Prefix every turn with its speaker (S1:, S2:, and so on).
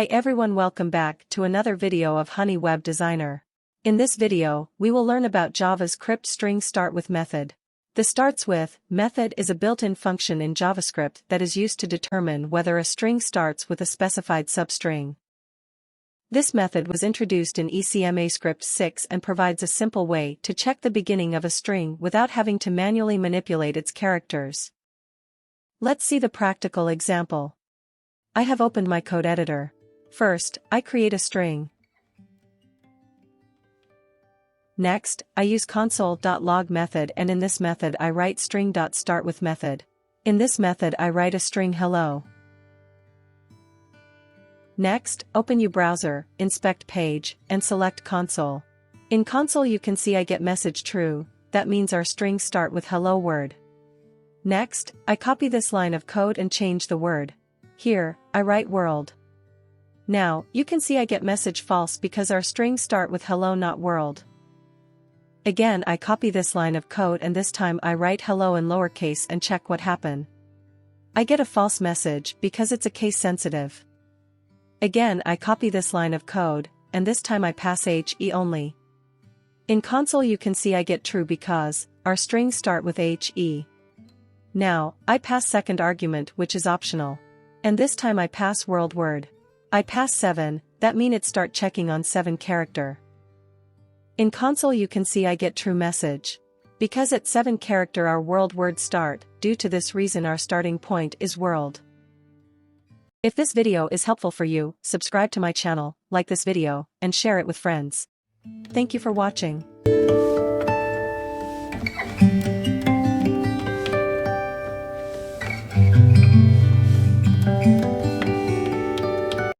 S1: Hi everyone, welcome back to another video of Honey Web Designer. In this video, we will learn about JavaScript string.startwith method. The startsWith method is a built-in function in JavaScript that is used to determine whether a string starts with a specified substring. This method was introduced in ECMAScript 6 and provides a simple way to check the beginning of a string without having to manually manipulate its characters. Let's see the practical example. I have opened my code editor. First, I create a string. Next, I use console.log method, and in this method I write string.startwith method. In this method I write a string hello. Next, open your browser, inspect page, and select console. In console you can see I get message true, that means our string start with hello word. Next, I copy this line of code and change the word. Here, I write world. Now, you can see I get message false because our strings start with hello not world. Again I copy this line of code and this time I write hello in lowercase and check what happened. I get a false message because it's a case sensitive. Again I copy this line of code, and this time I pass HE only. In console you can see I get true because our strings start with HE. Now, I pass second argument, which is optional. And this time I pass world word. I pass 7, that mean it start checking on 7 character. In console you can see I get true message. Because at 7 character our world word start, due to this reason our starting point is world. If this video is helpful for you, subscribe to my channel, like this video, and share it with friends. Thank you for watching.